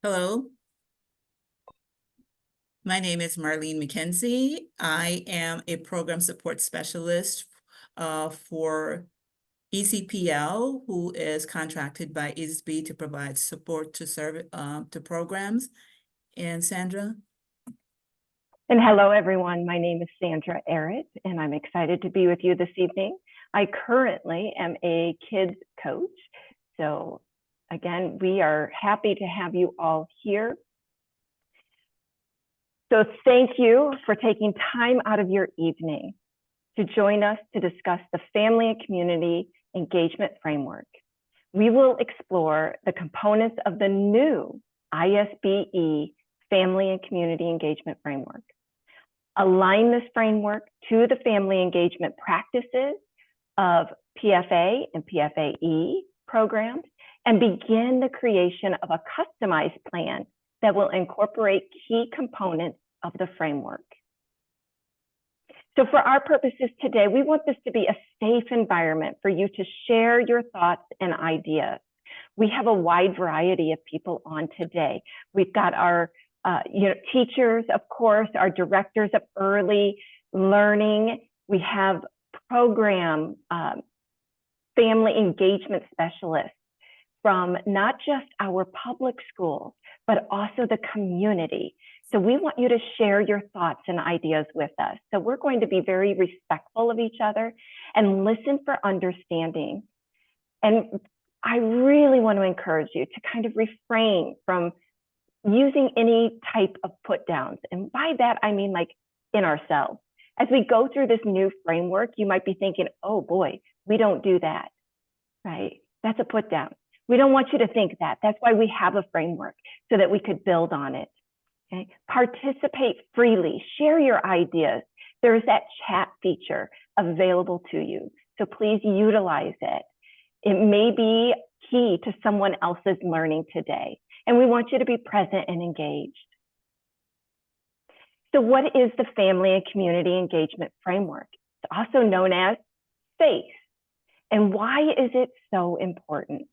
Hello, my name is Marlene McKenzie. I am a program support specialist for ECPL, who is contracted by ISBE to provide support to programs. And Sandra? And hello, everyone. My name is Sandra Arrett, and I'm excited to be with you this evening. I currently am a kids coach. So again, we are happy to have you all here. So thank you for taking time out of your evening to join us to discuss the Family and Community Engagement Framework. We will explore the components of the new ISBE Family and Community Engagement Framework, align this framework to the family engagement practices of PFA and PFAE programs, and begin the creation of a customized plan that will incorporate key components of the framework. So for our purposes today, we want this to be a safe environment for you to share your thoughts and ideas. We have a wide variety of people on today. We've got our teachers, of course, our directors of early learning. We have program family engagement specialists from not just our public schools, but also the community. So we want you to share your thoughts and ideas with us. So we're going to be very respectful of each other and listen for understanding. And I really want to encourage you to kind of refrain from using any type of put downs. And by that, I mean like in ourselves. As we go through this new framework, you might be thinking, oh boy, we don't do that, right? That's a put down. We don't want you to think that. That's why we have a framework, so that we could build on it. Okay? Participate freely, share your ideas. There's that chat feature available to you. So please utilize it. It may be key to someone else's learning today. And we want you to be present and engaged. So what is the Family and Community Engagement Framework? It's also known as FACE. And why is it so important?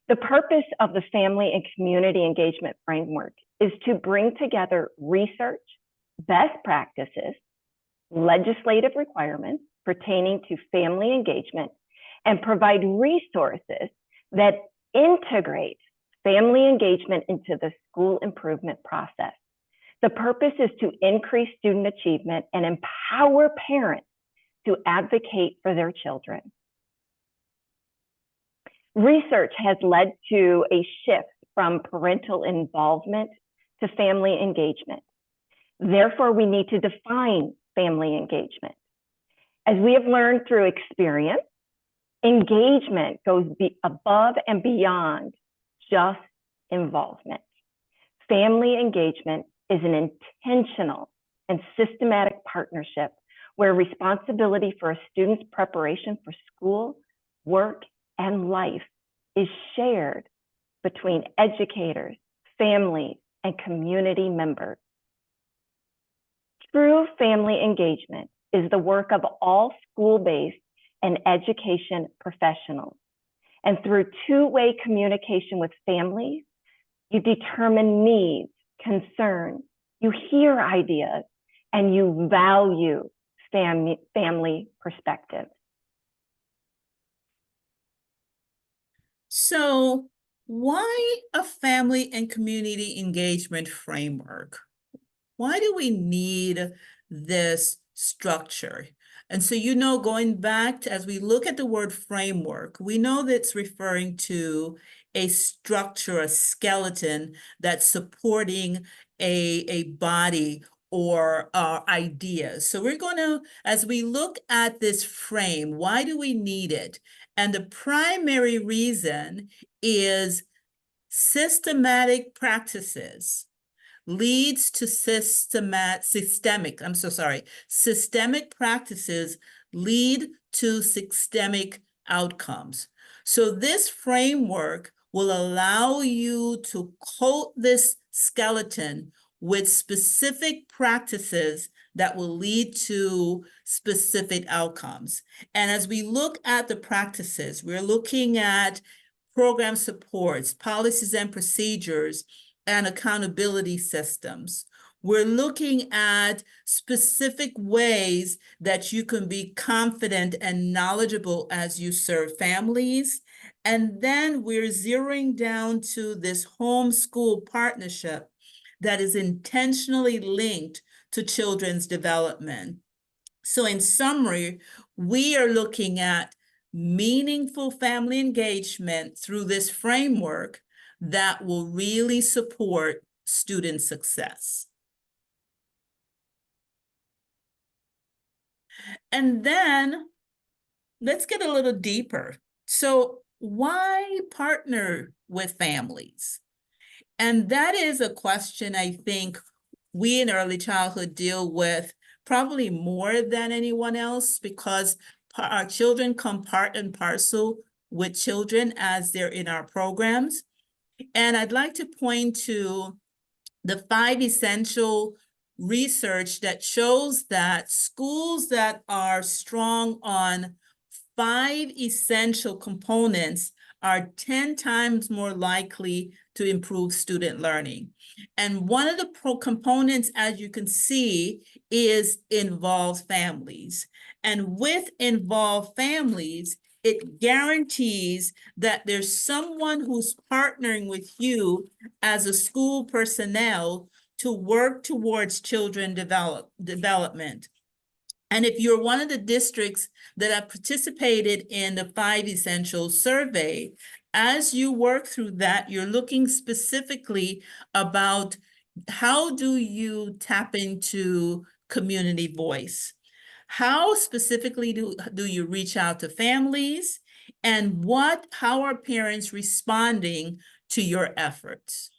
The purpose of the Family and Community Engagement Framework is to bring together research, best practices, legislative requirements pertaining to family engagement, and provide resources that integrate family engagement into the school improvement process. The purpose is to increase student achievement and empower parents to advocate for their children. Research has led to a shift from parental involvement to family engagement. Therefore, we need to define family engagement. As we have learned through experience, engagement goes above and beyond just involvement. Family engagement is an intentional and systematic partnership where responsibility for a student's preparation for school, work, and life is shared between educators, families, and community members. True family engagement is the work of all school-based and education professionals. And through two-way communication with families, you determine needs, concerns, you hear ideas, and you value family perspectives. So why a family and community engagement framework? Why do we need this structure? And so, going back to, as we look at the word framework, we know that's referring to a structure, a skeleton that's supporting a body or ideas. So we're going to, as we look at this frame, why do we need it? And the primary reason is systematic practices leads to systemic practices lead to systemic outcomes. So this framework will allow you to coat this skeleton with specific practices that will lead to specific outcomes. And as we look at the practices, we're looking at program supports, policies and procedures, and accountability systems. We're looking at specific ways that you can be confident and knowledgeable as you serve families. And then we're zeroing down to this homeschool partnership that is intentionally linked to children's development. So in summary, we are looking at meaningful family engagement through this framework that will really support student success. And then let's get a little deeper. So why partner with families? And that is a question I think we in early childhood deal with probably more than anyone else, because our children come part and parcel with children as they're in our programs. And I'd like to point to the 5 essential research that shows that schools that are strong on 5 essential components are 10 times more likely to improve student learning. And one of the components, as you can see, is involved families. And with involved families, it guarantees that there's someone who's partnering with you as a school personnel to work towards children development. And if you're one of the districts that have participated in the 5 Essentials survey, as you work through that, you're looking specifically about how do you tap into community voice? How specifically do you reach out to families? And how are parents responding to your efforts?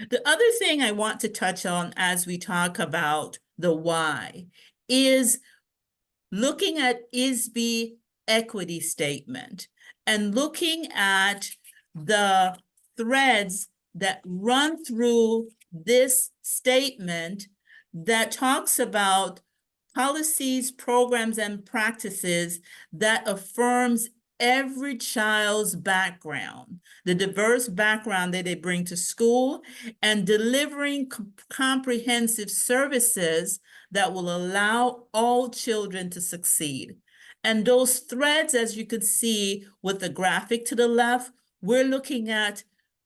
The other thing I want to touch on as we talk about the why is looking at ISBE equity statement and looking at the threads that run through this statement that talks about policies, programs, and practices that affirms every child's background, the diverse background that they bring to school, and delivering comprehensive services that will allow all children to succeed. And those threads, as you can see with the graphic to the left, we're looking at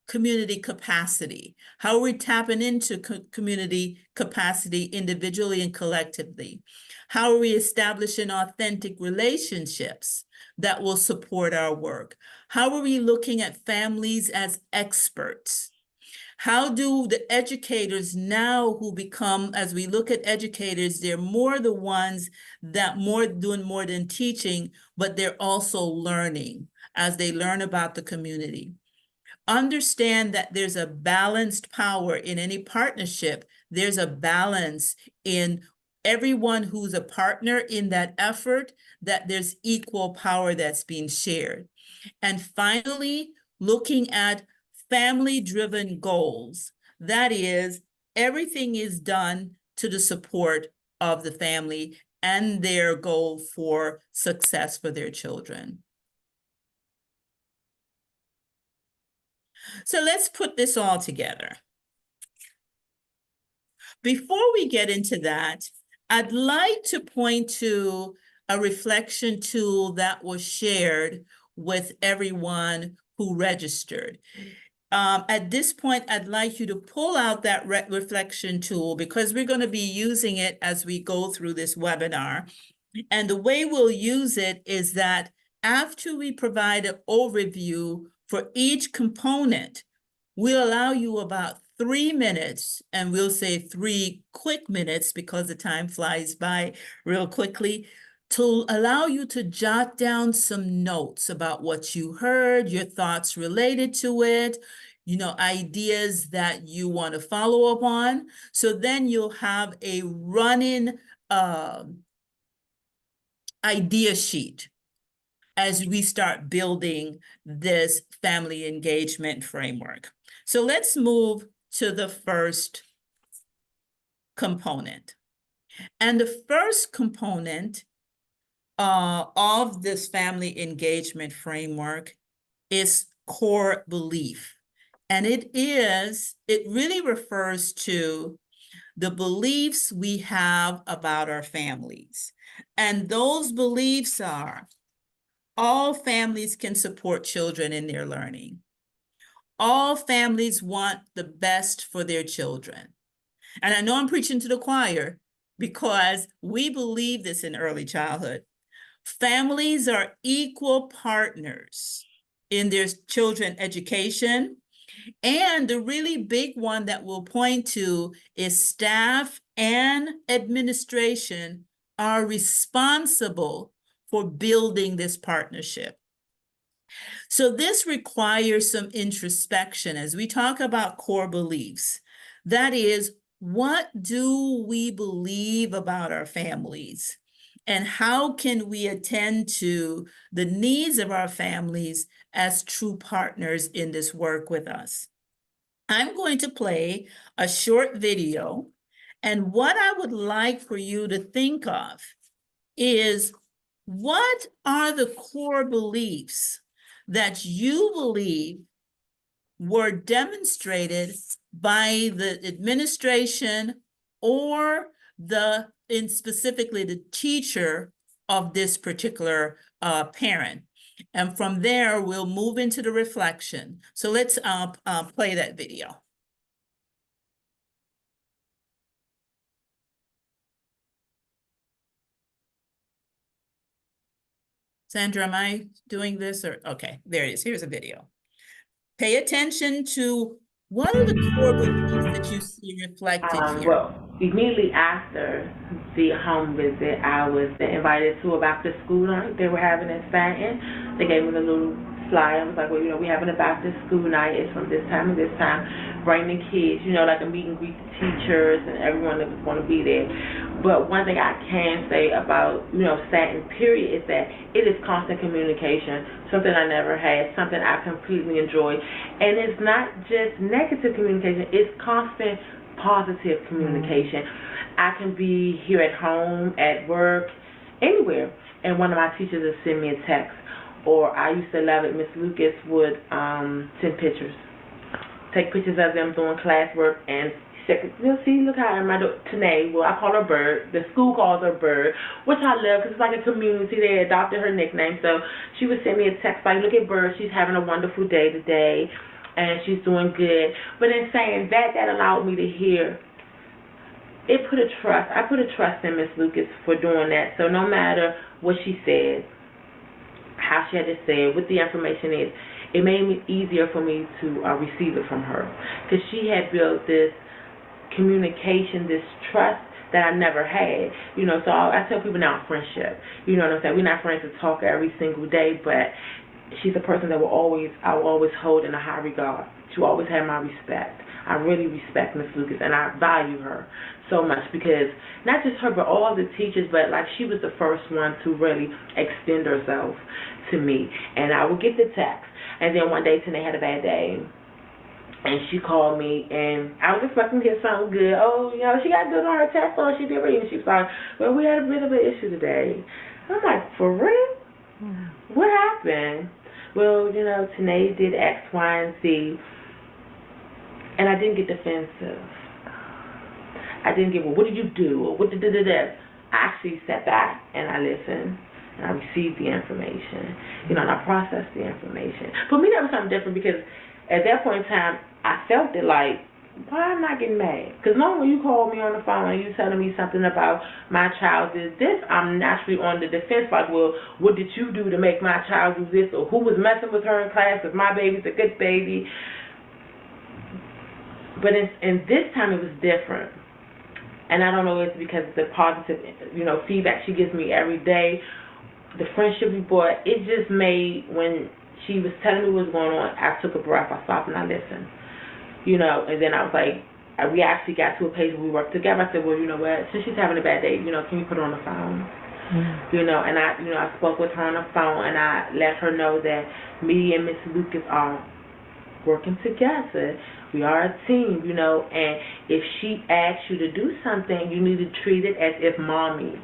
community capacity. How are we tapping into community capacity individually and collectively? How are we establishing authentic relationships that will support our work? How are we looking at families as experts? How do the educators now who become, as we look at educators, they're more the ones that doing more than teaching, but they're also learning as they learn about the community. Understand that there's a balanced power in any partnership. There's a balance in everyone who's a partner in that effort, that there's equal power that's being shared. And finally, looking at family-driven goals. That is, everything is done to the support of the family and their goal for success for their children. So let's put this all together. Before we get into that, I'd like to point to a reflection tool that was shared with everyone who registered. At this point, I'd like you to pull out that reflection tool because we're going to be using it as we go through this webinar. And the way we'll use it is that after we provide an overview for each component, we'll allow you about 3 minutes, and we'll say 3 quick minutes because the time flies by real quickly, to allow you to jot down some notes about what you heard, your thoughts related to it, ideas that you want to follow up on. So then you'll have a running idea sheet as we start building this family engagement framework. So let's move to the first component. And the first component of this family engagement framework is core belief. And it really refers to the beliefs we have about our families. And those beliefs are: all families can support children in their learning. All families want the best for their children. And I know I'm preaching to the choir because we believe this in early childhood. Families are equal partners in their children's education. And the really big one that we'll point to is staff and administration are responsible for building this partnership. So this requires some introspection as we talk about core beliefs. That is, what do we believe about our families? And how can we attend to the needs of our families as true partners in this work with us? I'm going to play a short video, and what I would like for you to think of is, what are the core beliefs that you believe were demonstrated by the administration or specifically the teacher of this particular parent? And from there, we'll move into the reflection. So let's play that video. Sandra, am I doing this or, okay, there it is. Here's a video. Pay attention to what are the core beliefs that you see reflected here? Well, immediately after the home visit, I was invited to a back to school night they were having in Stanton. They gave me the little flyer. I was like, well, we're having a back to school night. It's from this time and this time. Bring the kids, like a meet and greet the teachers and everyone that was going to be there. But one thing I can say about, Stanton, period, is that it is constant communication, something I never had, something I completely enjoy. And it's not just negative communication, it's constant positive communication. I can be here at home, at work, anywhere, and one of my teachers would send me a text. Or I used to love it, Miss Lucas would send pictures. Take pictures of them doing classwork and you'll see, look how my daughter, Tanae, well, I call her Bird. The school calls her Bird, which I love because it's like a community. They adopted her nickname. So she would send me a text like, look at Bird. She's having a wonderful day today, and she's doing good. But in saying that, that allowed me to hear. I put a trust in Miss Lucas for doing that. So no matter what she said, how she had to say it, what the information is, it made it easier for me to receive it from her, because she had built this communication, this trust that I never had. So I tell people now, friendship. You know what I'm saying? We're not friends to talk every single day, but she's a person that I will always hold in a high regard. She will always have my respect. I really respect Miss Lucas, and I value her so much, because not just her, but all the teachers, but like she was the first one to really extend herself to me. And I would get the text, and then one day Tanae had a bad day, and she called me, and I was expecting to hear something good. Oh, she got good on her test, or she did read, and she was like, well, we had a bit of an issue today. I'm like, for real? What happened? Well, Tanae did X, Y, and Z, and I didn't get defensive. I didn't get, well, what did you do? Or what did I actually sat back and I listened. And I received the information, and I processed the information. For me, that was something different, because at that point in time, I felt it like, why am I getting mad? Because normally when you call me on the phone and you're telling me something about my child did this, I'm naturally on the defense, like, well, what did you do to make my child do this? Or who was messing with her in class? If my baby's a good baby. But in this time, it was different. And I don't know if it's because of the positive, feedback she gives me every day, the friendship we brought. It just made, when she was telling me what was going on, I took a breath, I stopped, and I listened. And then I was like, we actually got to a place where we worked together. I said, well, you know what, since she's having a bad day, can you put her on the phone? And I spoke with her on the phone, and I let her know that me and Miss Lucas are working together. We are a team, and if she asks you to do something, you need to treat it as if mommy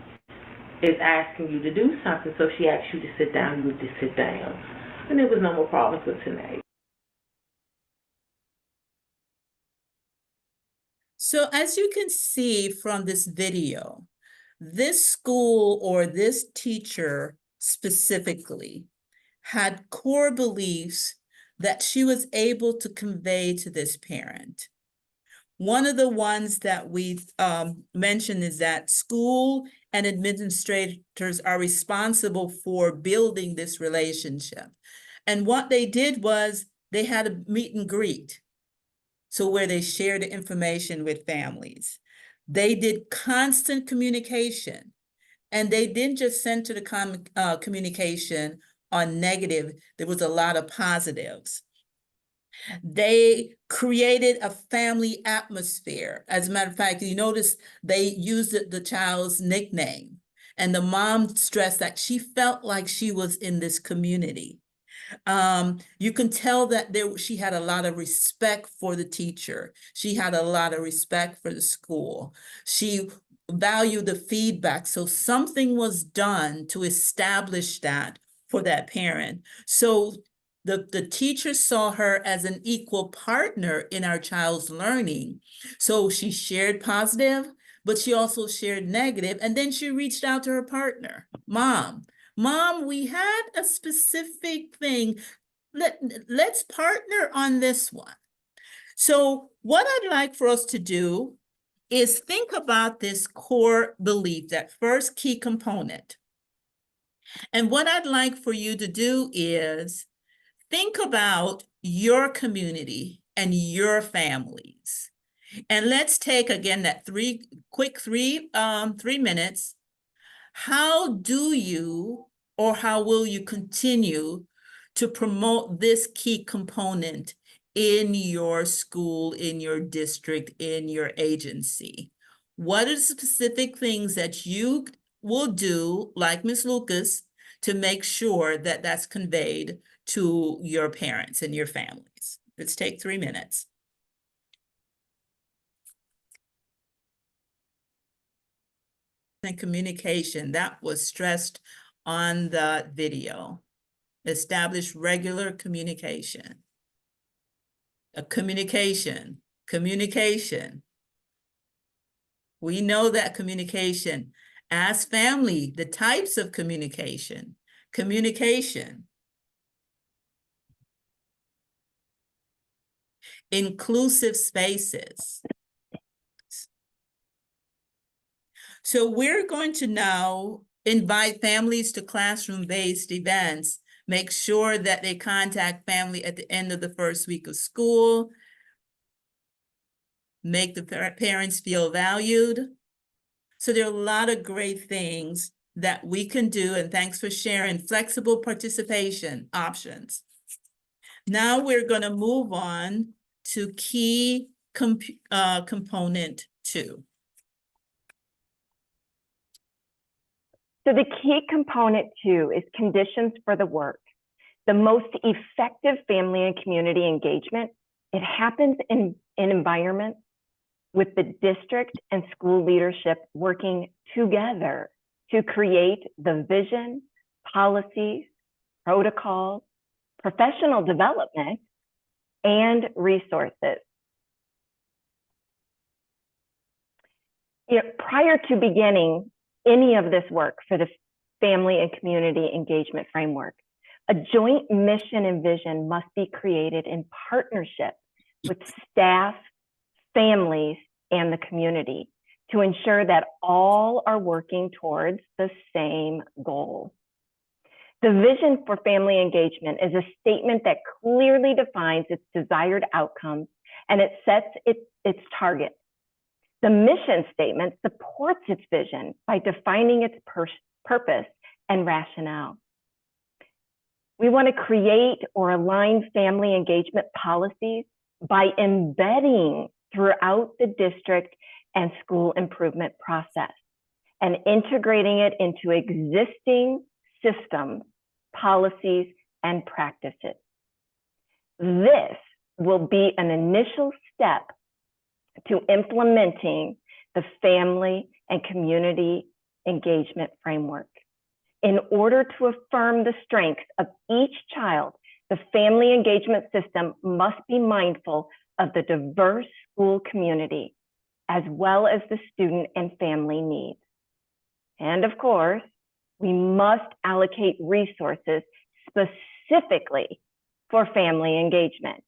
is asking you to do something, so if she asks you to sit down, you would just sit down. And there was no more problems with tonight. So as you can see from this video, this school or this teacher specifically had core beliefs that she was able to convey to this parent. One of the ones that we mentioned is that school and administrators are responsible for building this relationship. And what they did was they had a meet and greet. So where they shared the information with families. They did constant communication, and they didn't just center the communication on negative. There was a lot of positives. They created a family atmosphere. As a matter of fact, you notice they used the child's nickname, and the mom stressed that she felt like she was in this community. You can tell that she had a lot of respect for the teacher. She had a lot of respect for the school. She valued the feedback. So something was done to establish that for that parent. So the teacher saw her as an equal partner in our child's learning. So she shared positive, but she also shared negative. And then she reached out to her partner, Mom, we had a specific thing. Let's partner on this one. So what I'd like for us to do is think about this core belief, that first key component. And what I'd like for you to do is think about your community and your families. And let's take, again, that three minutes. How do you, or how will you continue to promote this key component in your school, in your district, in your agency? What are the specific things that you will do, like Ms. Lucas, to make sure that that's conveyed to your parents and your families? Let's take 3 minutes. And communication, that was stressed on the video. Establish regular communication. Communication. We know that communication. Ask family the types of communication. Inclusive spaces. So we're going to now invite families to classroom-based events. Make sure that they contact family at the end of the first week of school. Make the parents feel valued. So there are a lot of great things that we can do, and thanks for sharing flexible participation options. Now we're going to move on to key component 2. So the key component 2 is conditions for the work. The most effective family and community engagement, it happens in environments with the district and school leadership working together to create the vision, policies, protocols, professional development, and resources. Prior to beginning any of this work for the Family and Community Engagement Framework, a joint mission and vision must be created in partnership with staff, families, and the community to ensure that all are working towards the same goal. The vision for family engagement is a statement that clearly defines its desired outcomes, and it sets its targets. The mission statement supports its vision by defining its purpose and rationale. We want to create or align family engagement policies by embedding throughout the district and school improvement process and integrating it into existing systems, policies, and practices. This will be an initial step to implementing the Family and Community Engagement Framework. In order to affirm the strengths of each child, the family engagement system must be mindful of the diverse school community, as well as the student and family needs. And of course, we must allocate resources specifically for family engagement.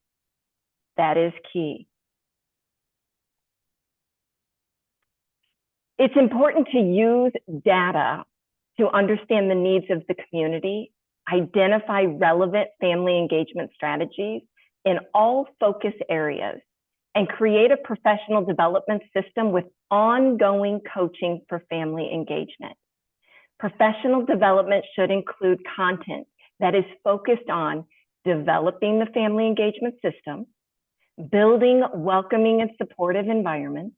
That is key. It's important to use data to understand the needs of the community, identify relevant family engagement strategies in all focus areas, and create a professional development system with ongoing coaching for family engagement. Professional development should include content that is focused on developing the family engagement system, building welcoming and supportive environments,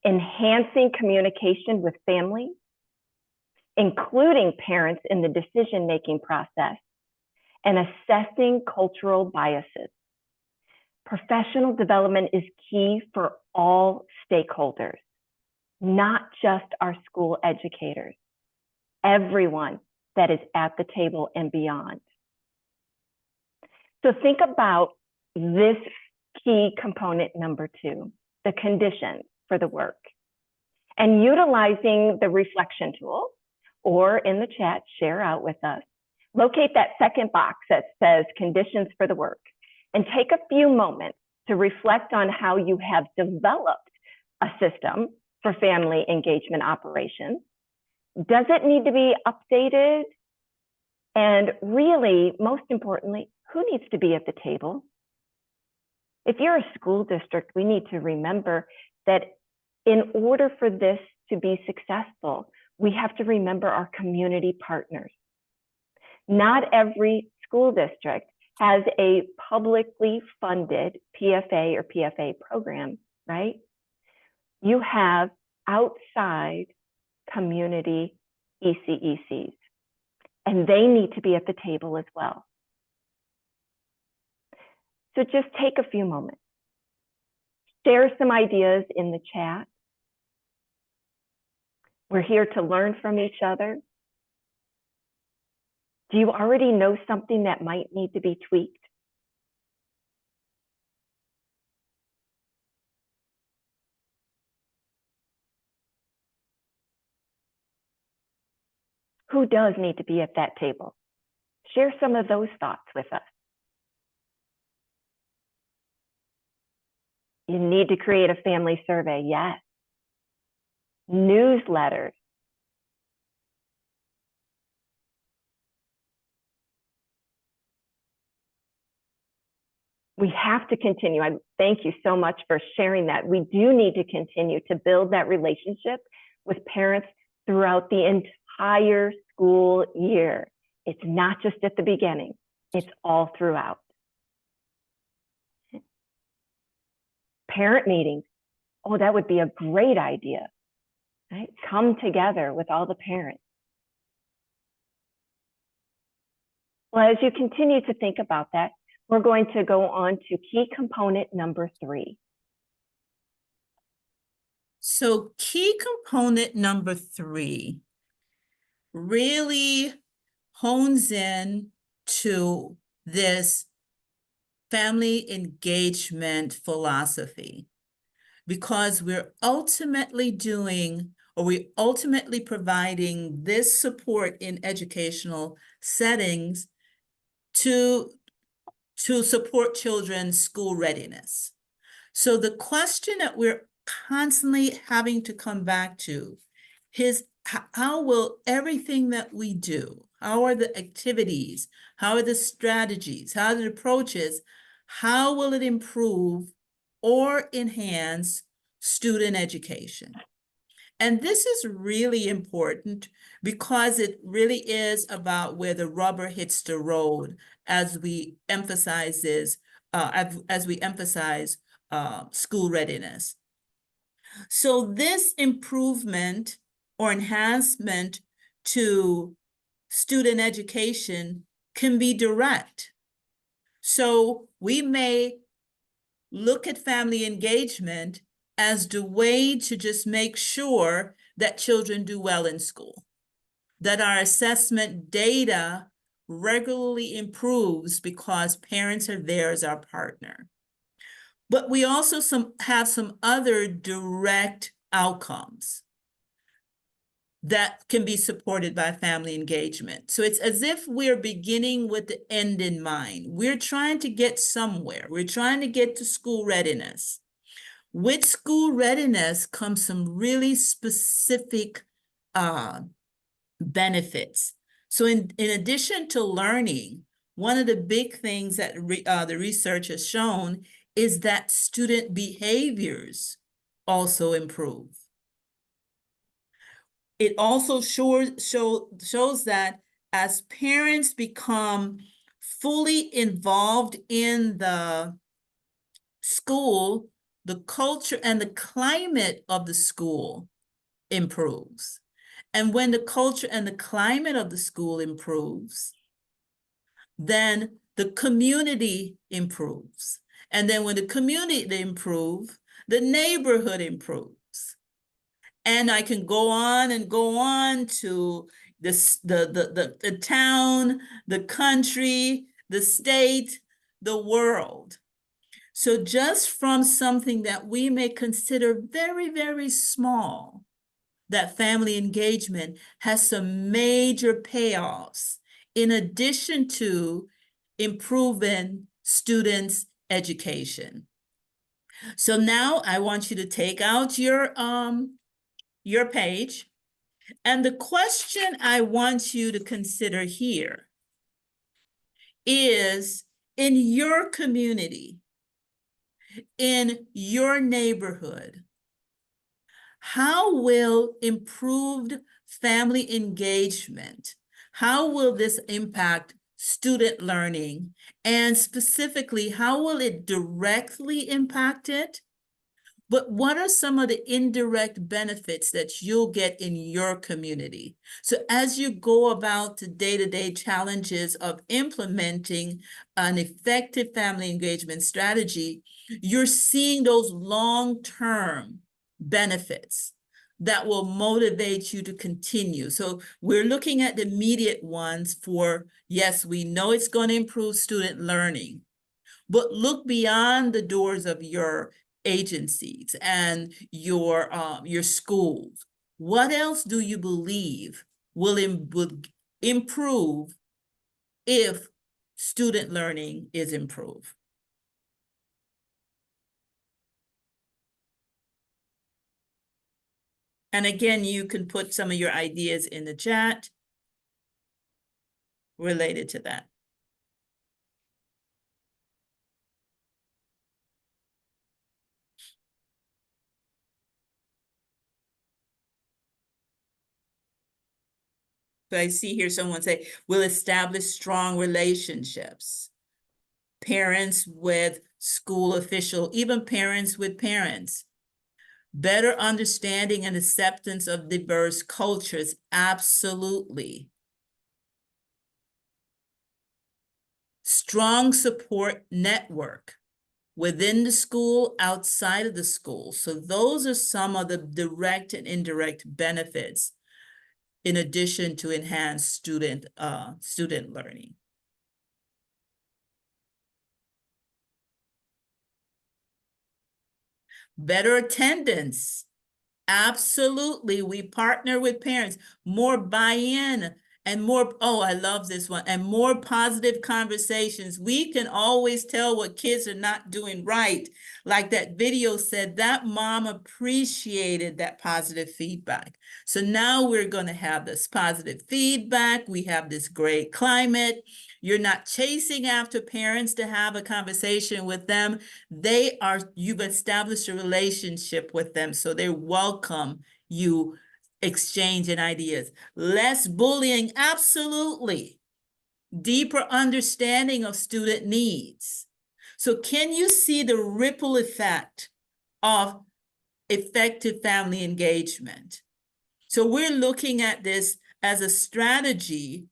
enhancing communication with families, including parents in the decision-making process, and assessing cultural biases. Professional development is key for all stakeholders, not just our school educators, everyone that is at the table and beyond. So think about this key component number 2, the conditions for the work. And utilizing the reflection tool, or in the chat, share out with us, locate that second box that says conditions for the work, and take a few moments to reflect on how you have developed a system for family engagement operations. Does it need to be updated? And really, most importantly, who needs to be at the table? If you're a school district, we need to remember that in order for this to be successful, we have to remember our community partners. Not every school district has a publicly funded PFA or PFA program, right? You have outside community ECECs, and they need to be at the table as well. So just take a few moments. Share some ideas in the chat. We're here to learn from each other. Do you already know something that might need to be tweaked? Who does need to be at that table? Share some of those thoughts with us. You need to create a family survey, yes. Newsletters. We have to continue. I thank you so much for sharing that. We do need to continue to build that relationship with parents throughout the entire school year. It's not just at the beginning, it's all throughout. Parent meetings. Oh, that would be a great idea, right? Come together with all the parents. Well, as you continue to think about that, we're going to go on to key component number 3. So key component number 3 really hones in to this family engagement philosophy, because we're ultimately providing this support in educational settings to support children's school readiness. So the question that we're constantly having to come back to is, how will everything that we do, how are the activities, how are the strategies, how are the approaches, how will it improve or enhance student education? And this is really important because it really is about where the rubber hits the road as we emphasize school readiness. So this improvement or enhancement to student education can be direct. So we may look at family engagement as the way to just make sure that children do well in school, that our assessment data regularly improves because parents are there as our partner. But we also have some other direct outcomes that can be supported by family engagement. So it's as if we're beginning with the end in mind. We're trying to get somewhere. We're trying to get to school readiness. With school readiness comes some really specific benefits. So in addition to learning, one of the big things that the research has shown is that student behaviors also improve. It also shows that as parents become fully involved in the school, the culture and the climate of the school improves. And when the culture and the climate of the school improves, then the community improves. And then when the community improves, the neighborhood improves. And I can go on and go on to the town, the country, the state, the world. So just from something that we may consider very, very small, that family engagement has some major payoffs in addition to improving students' education. So now I want you to take out your page, and the question I want you to consider here is, in your community, in your neighborhood, how will improved family engagement, how will this impact student learning? And specifically, how will it directly impact it? But what are some of the indirect benefits that you'll get in your community? So as you go about the day-to-day challenges of implementing an effective family engagement strategy, you're seeing those long-term benefits that will motivate you to continue. So we're looking at the immediate ones for, yes, we know it's going to improve student learning, but look beyond the doors of your agencies and your schools. What else do you believe will improve if student learning is improved? And again, you can put some of your ideas in the chat related to that. So I see here someone say, we'll establish strong relationships. Parents with school official, even parents with parents. Better understanding and acceptance of diverse cultures, absolutely. Strong support network within the school, outside of the school. So those are some of the direct and indirect benefits in addition to enhanced student learning. Better attendance. Absolutely. We partner with parents. More buy-in and more, oh, I love this one, and more positive conversations. We can always tell what kids are not doing right. Like that video said, that mom appreciated that positive feedback. So now we're going to have this positive feedback. We have this great climate. You're not chasing after parents to have a conversation with them. You've established a relationship with them, so they welcome you exchanging ideas. Less bullying, absolutely. Deeper understanding of student needs. So can you see the ripple effect of effective family engagement? So we're looking at this as a strategy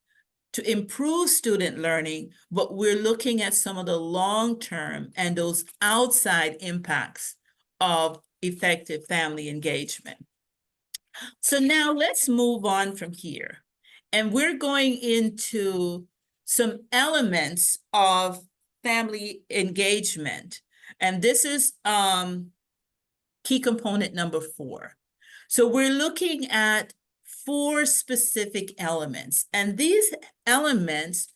to improve student learning, but we're looking at some of the long-term and those outside impacts of effective family engagement. So now let's move on from here. And we're going into some elements of family engagement. And this is key component number 4. So we're looking at 4 specific elements, and these elements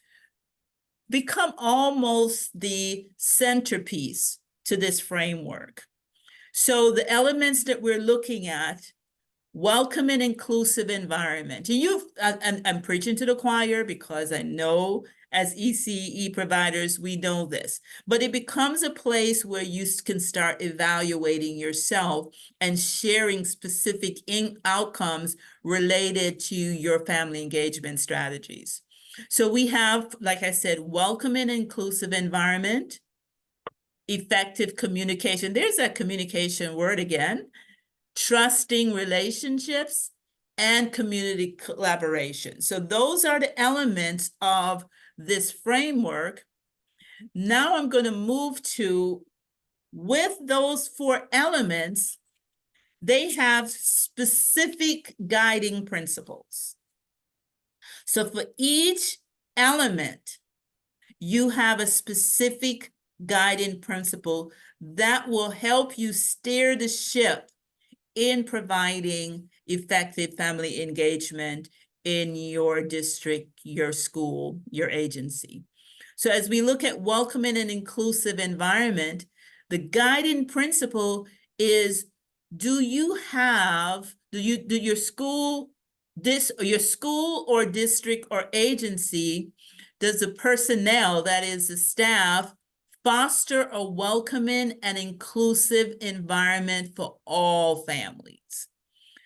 become almost the centerpiece to this framework. So the elements that we're looking at: welcome and inclusive environment. And I'm preaching to the choir because I know as ECE providers, we know this, but it becomes a place where you can start evaluating yourself and sharing specific outcomes related to your family engagement strategies. So we have, like I said, welcome and inclusive environment, effective communication. There's that communication word again. Trusting relationships, and community collaboration. So those are the elements of this framework. Now I'm going to move to, with those 4 elements, they have specific guiding principles. So for each element, you have a specific guiding principle that will help you steer the ship in providing effective family engagement in your district, your school, your agency. So as we look at welcoming an inclusive environment, the guiding principle is, do your school or district or agency, does the personnel, that is the staff, foster a welcoming and inclusive environment for all families?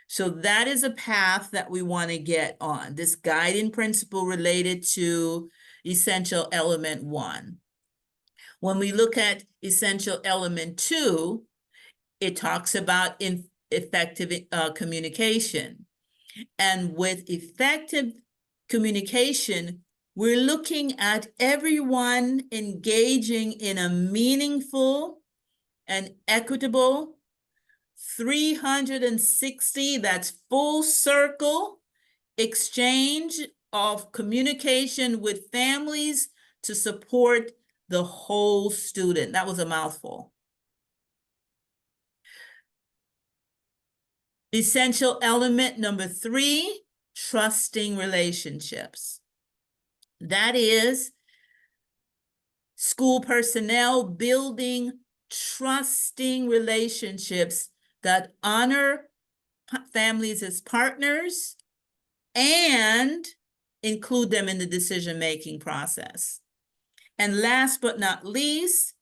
So that is a path that we want to get on, this guiding principle related to essential element 1. When we look at essential element 2, it talks about effective communication. And with effective communication, we're looking at everyone engaging in a meaningful and equitable 360, that's full circle exchange of communication with families to support the whole student. That was a mouthful. Essential element number 3, trusting relationships. That is school personnel building trusting relationships that honor families as partners and include them in the decision-making process. And last but not least,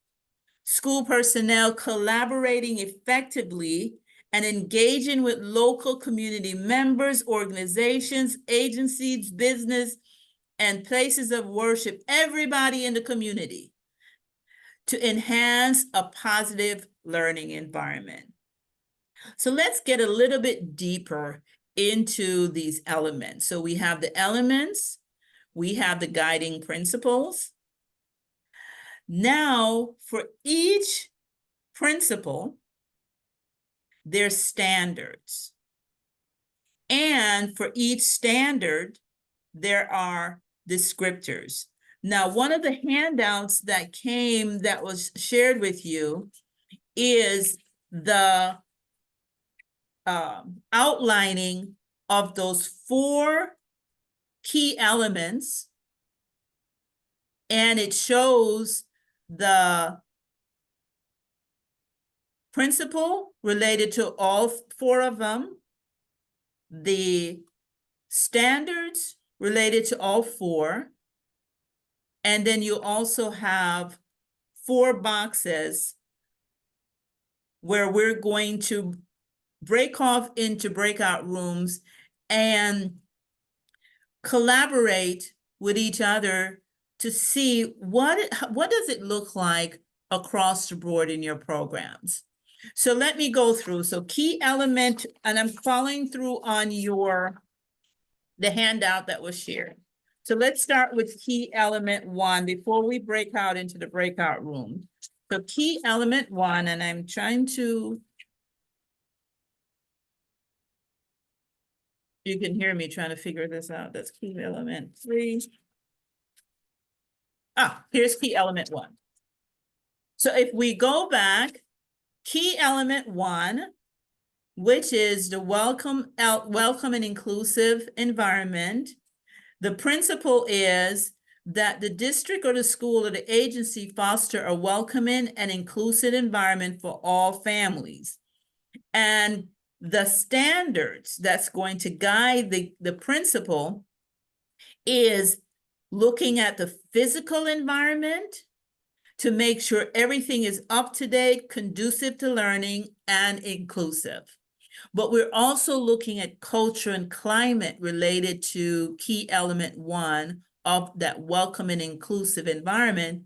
school personnel collaborating effectively and engaging with local community members, organizations, agencies, business, and places of worship, everybody in the community, to enhance a positive learning environment. So let's get a little bit deeper into these elements. So we have the elements, we have the guiding principles. Now, for each principle, there's standards. And for each standard, there are descriptors. Now, one of the handouts that was shared with you is the outlining of those 4 key elements, and it shows the principle related to all 4 of them, the standards related to all 4, and then you also have 4 boxes where we're going to break off into breakout rooms and collaborate with each other to see what does it look like across the board in your programs. So let me go through. So key element, and I'm following through on the handout that was shared. So let's start with key element 1 before we break out into the breakout room. So key element 1, and I'm trying to You can hear me trying to figure this out. That's key element 3. Here's key element 1. So if we go back, key element 1, which is the welcome and inclusive environment, the principle is that the district or the school or the agency foster a welcoming and inclusive environment for all families. And the standards that's going to guide the principle is looking at the physical environment to make sure everything is up to date, conducive to learning, and inclusive. But we're also looking at culture and climate related to key element 1 of that welcome and inclusive environment.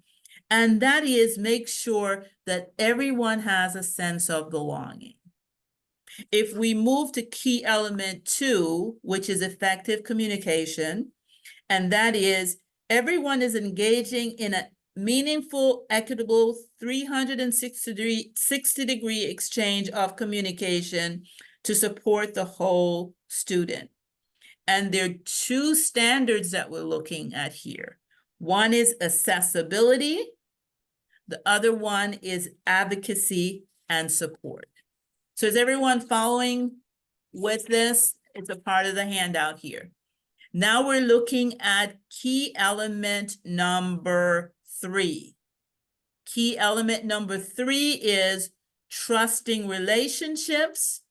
And that is make sure that everyone has a sense of belonging. If we move to key element 2, which is effective communication, and that is everyone is engaging in a meaningful, equitable, 360-degree exchange of communication to support the whole student. And there are 2 standards that we're looking at here. One is accessibility. The other one is advocacy and support. So is everyone following with this? It's a part of the handout here. Now we're looking at key element number 3. Key element number 3 is trusting relationships.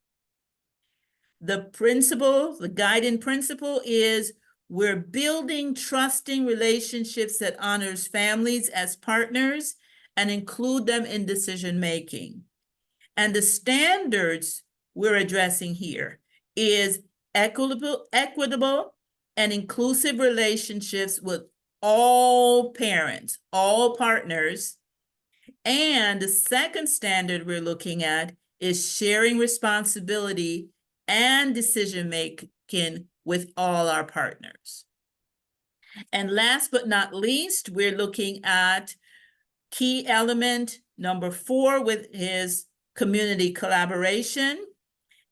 The principle, the guiding principle is we're building trusting relationships that honors families as partners and include them in decision-making. And the standards we're addressing here is equitable and inclusive relationships with all parents, all partners. And the second standard we're looking at is sharing responsibility and decision-making with all our partners. And last but not least, we're looking at key element number 4, with his community collaboration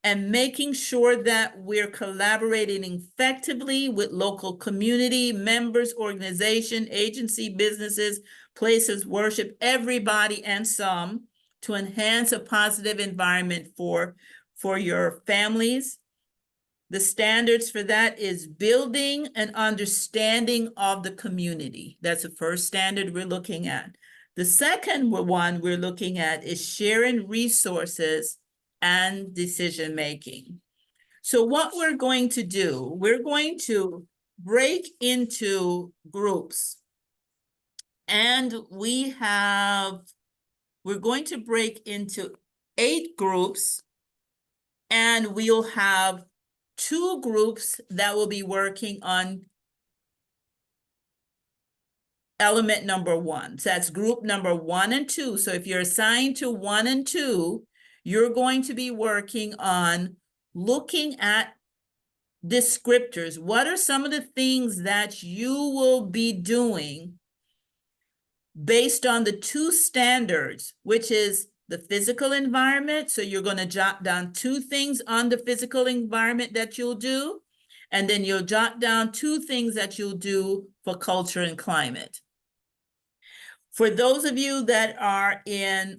and making sure that we're collaborating effectively with local community members, organization, agency, businesses, places, worship, everybody and some to enhance a positive environment for your families. The standards for that is building an understanding of the community. That's the first standard we're looking at. The second one we're looking at is sharing resources and decision-making. So what we're going to do, we're going to break into groups. And we're going to break into 8 groups, and we'll have 2 groups that will be working on element number 1. So that's group number 1 and 2. So if you're assigned to 1 and 2, you're going to be working on looking at descriptors. What are some of the things that you will be doing based on the 2 standards, which is the physical environment? So you're going to jot down 2 things on the physical environment that you'll do, and then you'll jot down 2 things that you'll do for culture and climate. For those of you that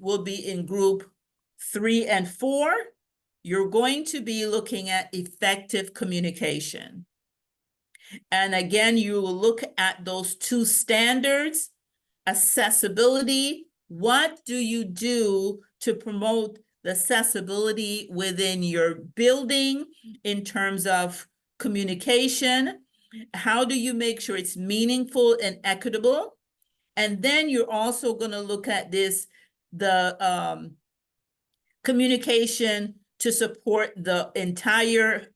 will be in group 3 and 4, you're going to be looking at effective communication. And again, you will look at those 2 standards. Accessibility, what do you do to promote the accessibility within your building in terms of communication? How do you make sure it's meaningful and equitable? And then you're also going to look at the communication to support the entire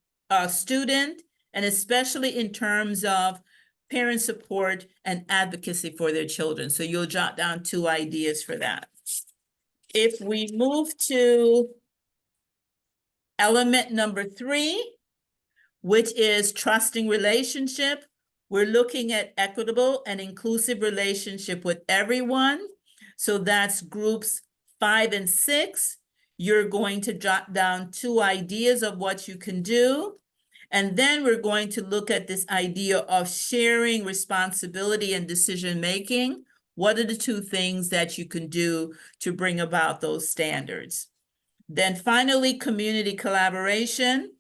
student, and especially in terms of parent support and advocacy for their children. So you'll jot down 2 ideas for that. If we move to element number 3, which is trusting relationship, we're looking at equitable and inclusive relationship with everyone. So that's groups 5 and 6. You're going to jot down 2 ideas of what you can do. And then we're going to look at this idea of sharing responsibility and decision-making. What are the two things that you can do to bring about those standards? Then finally, community collaboration.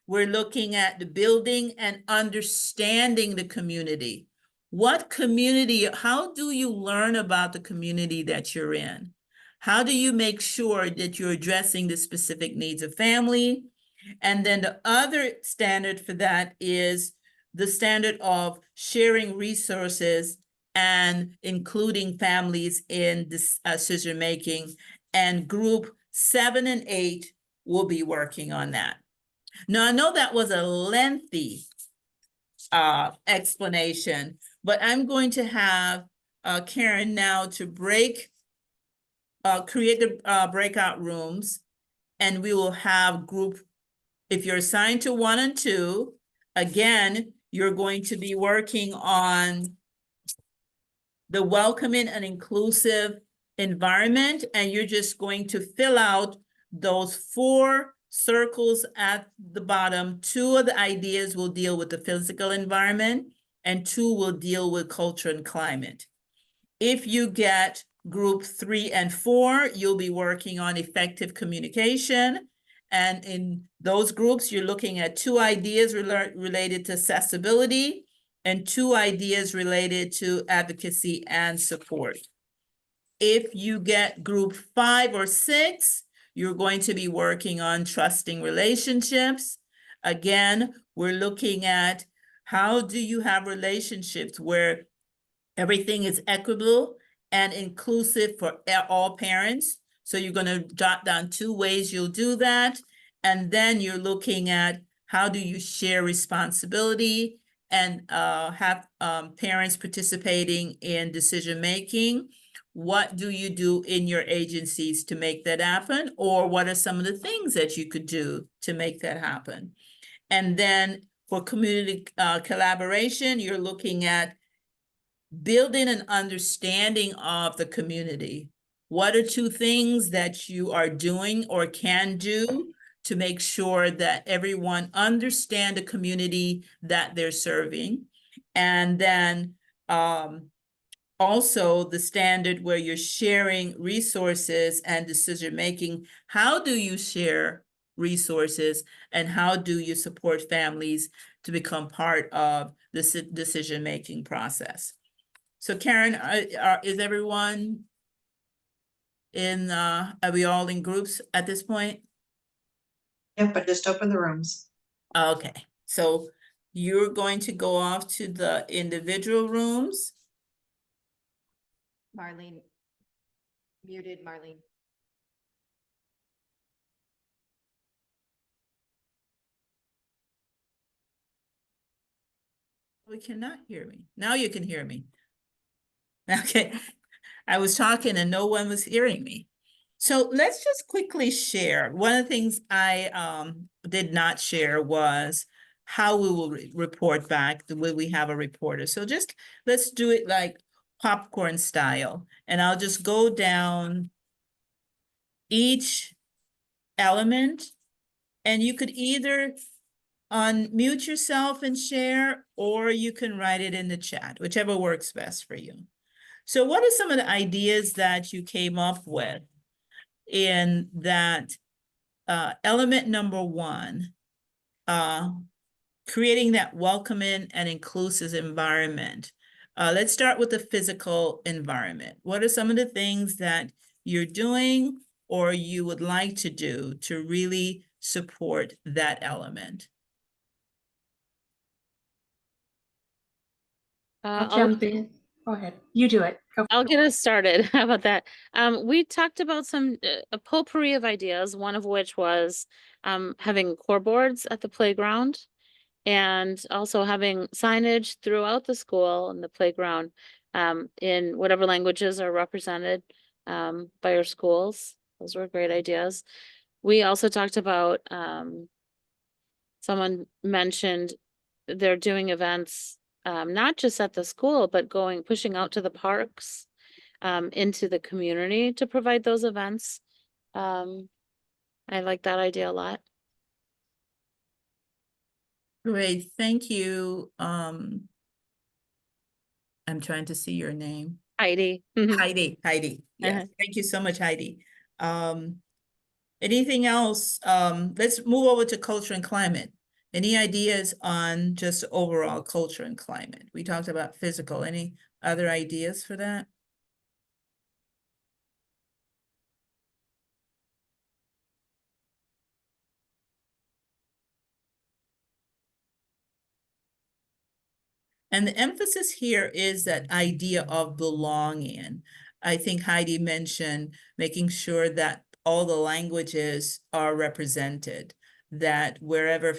We're looking at the building and understanding the community. What community, how do you learn about the community that you're in? How do you make sure that you're addressing the specific needs of family? And then the other standard for that is the standard of sharing resources and including families in this decision-making. And group 7 and 8 will be working on that. Now, I know that was a lengthy explanation, but I'm going to have Karen now to create the breakout rooms, and we will have group, if you're assigned to 1 and 2, again, you're going to be working on the welcoming and inclusive environment, and you're just going to fill out those 4 circles at the bottom. 2 of the ideas will deal with the physical environment, and 2 will deal with culture and climate. If you get group 3 and 4, you'll be working on effective communication. And in those groups, you're looking at 2 ideas related to accessibility and 2 ideas related to advocacy and support. If you get group 5 or 6, you're going to be working on trusting relationships. Again, we're looking at how do you have relationships where everything is equitable and inclusive for all parents. So you're going to jot down 2 ways you'll do that. And then you're looking at how do you share responsibility and have parents participating in decision-making. What do you do in your agencies to make that happen? Or what are some of the things that you could do to make that happen? And then for community collaboration, you're looking at building an understanding of the community. What are 2 things that you are doing or can do to make sure that everyone understand the community that they're serving? And then also the standard where you're sharing resources and decision-making. How do you share resources and how do you support families to become part of the decision-making process? So Karen, is everyone in, are we all in groups at this point? Yep, but just open the rooms. Okay, so you're going to go off to the individual rooms. Marlene, muted Marlene. We cannot hear me. Now you can hear me. Okay, I was talking and no one was hearing me. So let's just quickly share. One of the things I did not share was how we will report back the way we have a reporter. So just let's do it like popcorn style. And I'll just go down each element, and you could either unmute yourself and share, or you can write it in the chat, whichever works best for you. So what are some of the ideas that you came up with in that element number 1, creating that welcoming and inclusive environment? Let's start with the physical environment. What are some of the things that you're doing or you would like to do to really support that element? I'll jump in. Go ahead. You do it. Go. I'll get us started. How about that? We talked about some a potpourri of ideas, one of which was having core boards at the playground and also having signage throughout the school and the playground in whatever languages are represented by our schools. Those were great ideas. We also talked about, someone mentioned they're doing events not just at the school, but pushing out to the parks, into the community to provide those events. I like that idea a lot. Great, thank you. I'm trying to see your name. Heidi. Heidi, yes. Thank you so much, Heidi. Anything else? Let's move over to culture and climate. Any ideas on just overall culture and climate? We talked about physical. Any other ideas for that? And the emphasis here is that idea of belonging. I think Heidi mentioned making sure that all the languages are represented, that wherever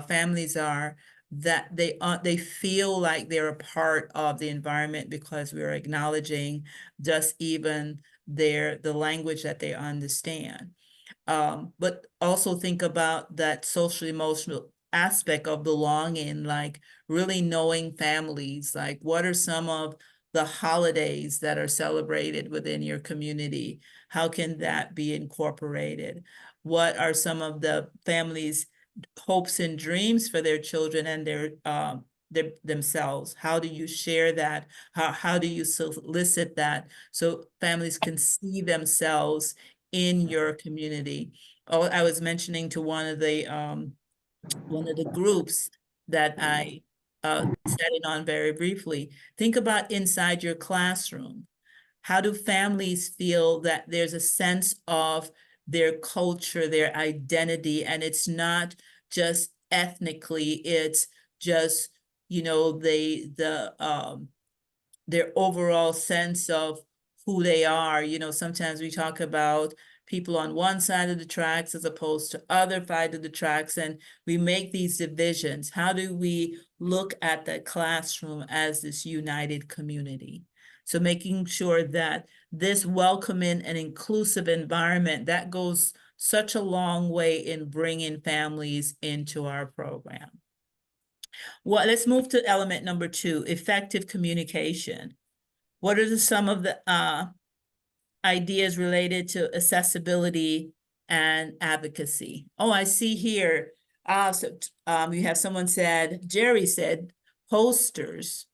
families are, that they feel like they're a part of the environment because we're acknowledging just even the language that they understand. But also think about that social emotional aspect of belonging, like really knowing families, like what are some of the holidays that are celebrated within your community? How can that be incorporated? What are some of the families' hopes and dreams for their children and their themselves? How do you share that? How do you solicit that so families can see themselves in your community? Oh, I was mentioning to one of the groups that I sat in on very briefly. Think about inside your classroom. How do families feel that there's a sense of their culture, their identity, and it's not just ethnically, it's just, their overall sense of who they are. Sometimes we talk about people on one side of the tracks as opposed to other side of the tracks, and we make these divisions. How do we look at the classroom as this united community? So making sure that this welcoming and inclusive environment, that goes such a long way in bringing families into our program. Well, let's move to element number 2, effective communication. What are some of the ideas related to accessibility and advocacy? Oh, I see here. You have someone said, Jerry said, posters.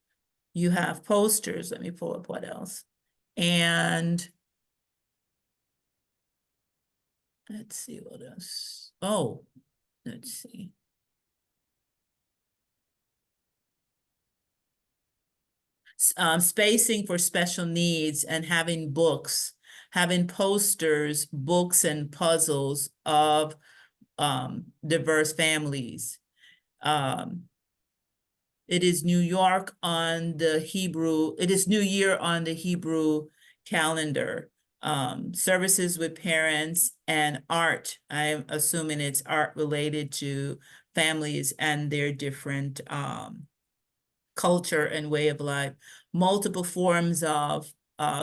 You have posters. Let me pull up what else. And let's see what else. Oh, let's see. Spacing for special needs and having books, having posters, books, and puzzles of diverse families. It is New York on the Hebrew, it is New Year on the Hebrew calendar. Services with parents and art. I'm assuming it's art related to families and their different culture and way of life. Multiple forms of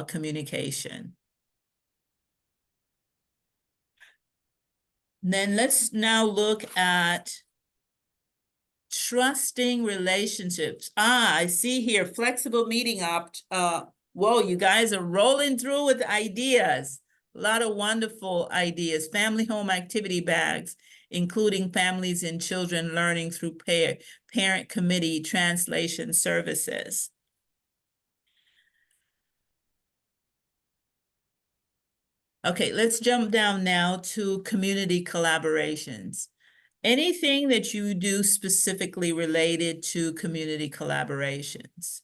communication. Then let's now look at trusting relationships. I see here, flexible meeting whoa, you guys are rolling through with ideas. A lot of wonderful ideas. Family home activity bags, including families and children learning through parent committee translation services. Okay, let's jump down now to community collaborations. Anything that you do specifically related to community collaborations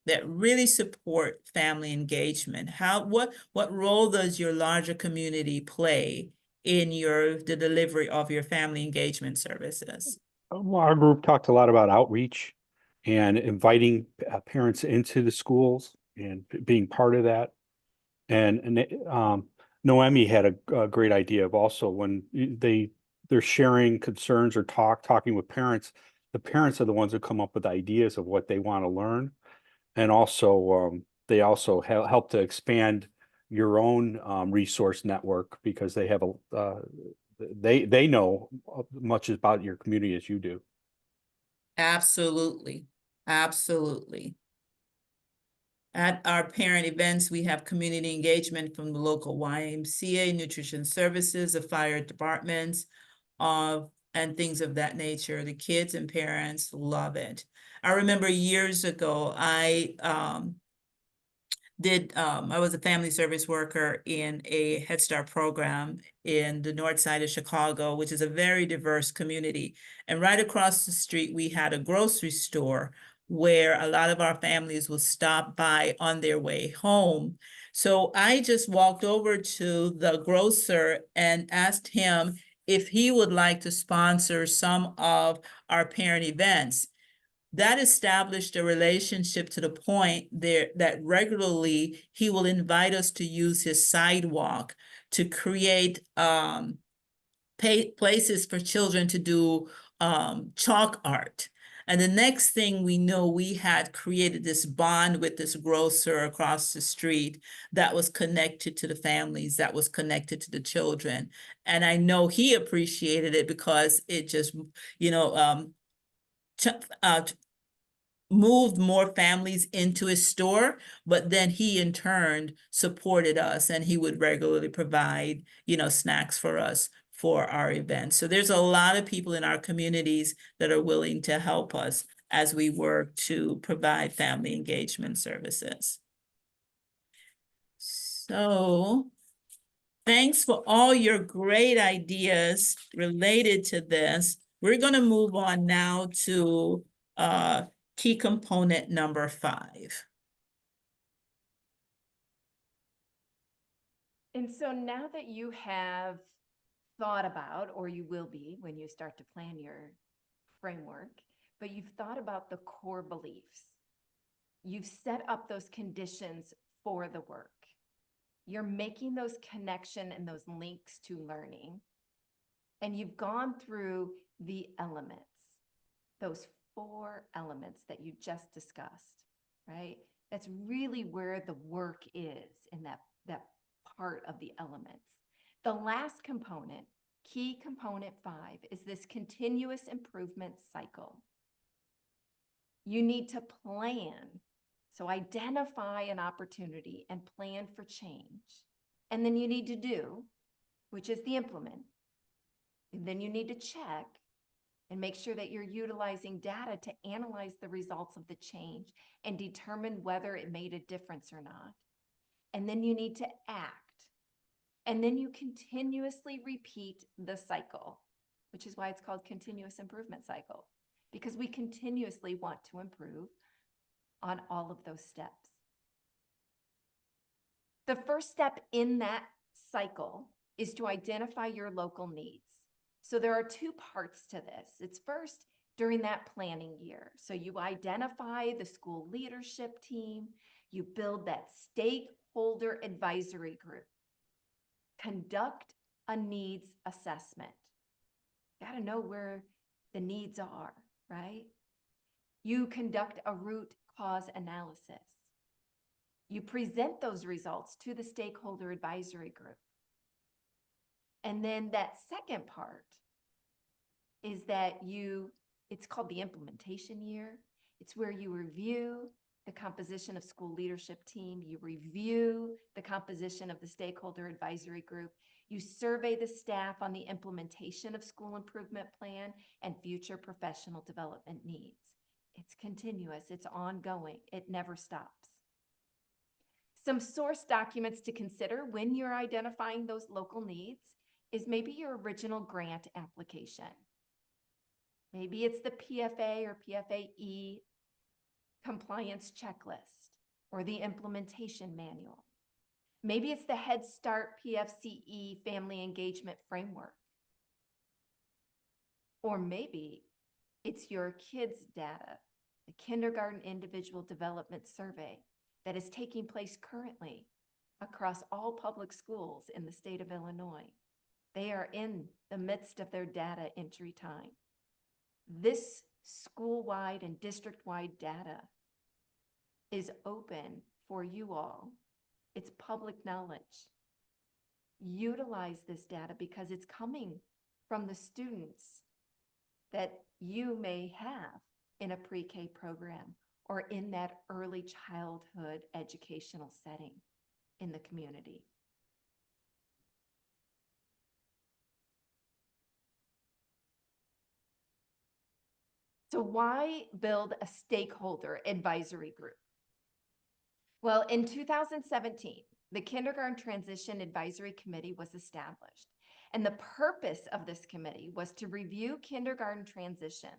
that really support family engagement? What role does your larger community play in the delivery of your family engagement services? Well, our group talked a lot about outreach and inviting parents into the schools and being part of that. And Noemi had a great idea of also when they're sharing concerns or talking with parents, the parents are the ones who come up with ideas of what they want to learn. And also they also help to expand your own resource network because they have they know much about your community as you do. Absolutely. Absolutely. At our parent events, we have community engagement from the local YMCA, nutrition services, the fire departments, and things of that nature. The kids and parents love it. I remember years ago, I was a family service worker in a Head Start program in the north side of Chicago, which is a very diverse community. And right across the street, we had a grocery store where a lot of our families would stop by on their way home. So I just walked over to the grocer and asked him if he would like to sponsor some of our parent events. That established a relationship to the point there that regularly he will invite us to use his sidewalk to create places for children to do chalk art. And the next thing we know, we had created this bond with this grocer across the street that was connected to the families, that was connected to the children. And I know he appreciated it because it just, you know, moved more families into his store, but then he in turn supported us and he would regularly provide, snacks for us for our events. So there's a lot of people in our communities that are willing to help us as we work to provide family engagement services. So thanks for all your great ideas related to this. We're going to move on now to key component number 5. And so now that you have thought about, or you will be when you start to plan your framework, but you've thought about the core beliefs. You've set up those conditions for the work. You're making those connection and those links to learning. And you've gone through the elements, those 4 elements that you just discussed, right? That's really where the work is in that part of the elements. The last component, key component 5, is this continuous improvement cycle. You need to plan. So identify an opportunity and plan for change. And then you need to do, which is the implement. And then you need to check and make sure that you're utilizing data to analyze the results of the change and determine whether it made a difference or not. And then you need to act. And then you continuously repeat the cycle, which is why it's called continuous improvement cycle, because we continuously want to improve on all of those steps. The first step in that cycle is to identify your local needs. So there are 2 parts to this. It's first during that planning year. So you identify the school leadership team, you build that stakeholder advisory group, conduct a needs assessment. You got to know where the needs are, right? You conduct a root cause analysis. You present those results to the stakeholder advisory group. And then that second part is that it's called the implementation year. It's where you review the composition of school leadership team, you review the composition of the stakeholder advisory group, you survey the staff on the implementation of school improvement plan and future professional development needs. It's continuous, it's ongoing, it never stops. Some source documents to consider when you're identifying those local needs is maybe your original grant application. Maybe it's the PFA or PFAE compliance checklist or the implementation manual. Maybe it's the Head Start PFCE Family Engagement Framework. Or maybe it's your kids' data, the Kindergarten Individual Development Survey that is taking place currently across all public schools in the state of Illinois. They are in the midst of their data entry time. This school-wide and district-wide data is open for you all. It's public knowledge. Utilize this data because it's coming from the students that you may have in a pre-K program or in that early childhood educational setting in the community. So why build a stakeholder advisory group? Well, in 2017, the Kindergarten Transition Advisory Committee was established. And the purpose of this committee was to review kindergarten transitions.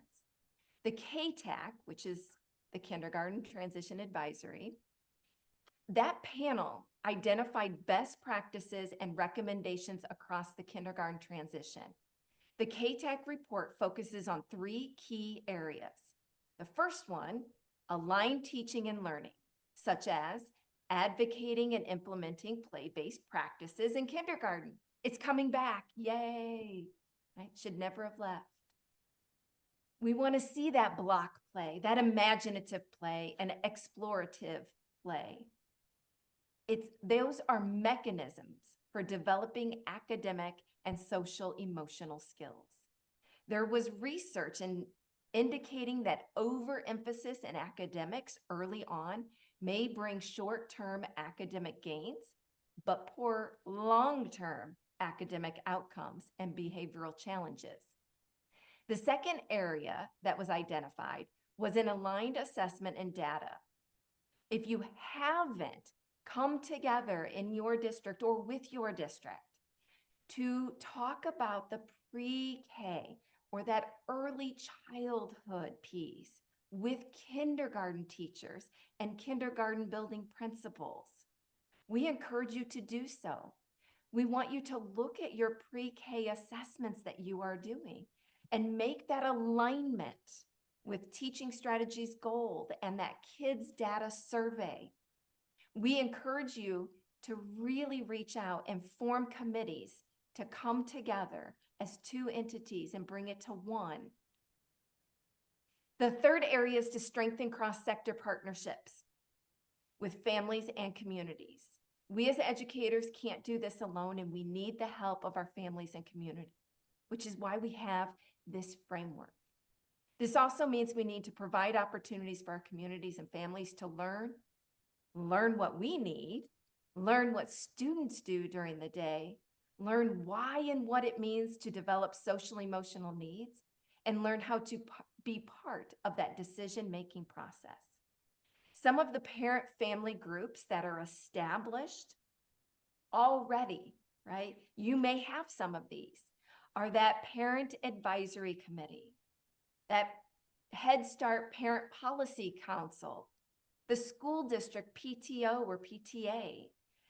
The KTAC, which is the Kindergarten Transition Advisory, that panel identified best practices and recommendations across the kindergarten transition. The KTAC report focuses on 3 key areas. The first one, aligned teaching and learning, such as advocating and implementing play-based practices in kindergarten. It's coming back, yay, right? Should never have left. We want to see that block play, that imaginative play, and explorative play. Those are mechanisms for developing academic and social emotional skills. There was research indicating that overemphasis in academics early on may bring short-term academic gains, but poor long-term academic outcomes and behavioral challenges. The second area that was identified was an aligned assessment and data. If you haven't come together in your district or with your district to talk about the pre-K or that early childhood piece with kindergarten teachers and kindergarten building principals, we encourage you to do so. We want you to look at your pre-K assessments that you are doing and make that alignment with Teaching Strategies Gold and that kids data survey. We encourage you to really reach out and form committees to come together as 2 entities and bring it to one. The third area is to strengthen cross-sector partnerships with families and communities. We as educators can't do this alone, and we need the help of our families and community, which is why we have this framework. This also means we need to provide opportunities for our communities and families to learn what we need, learn what students do during the day, learn why and what it means to develop social emotional needs, and learn how to be part of that decision-making process. Some of the parent-family groups that are established already, right? You may have some of these, are that Parent Advisory Committee, that Head Start Parent Policy Council, the school district PTO or PTA,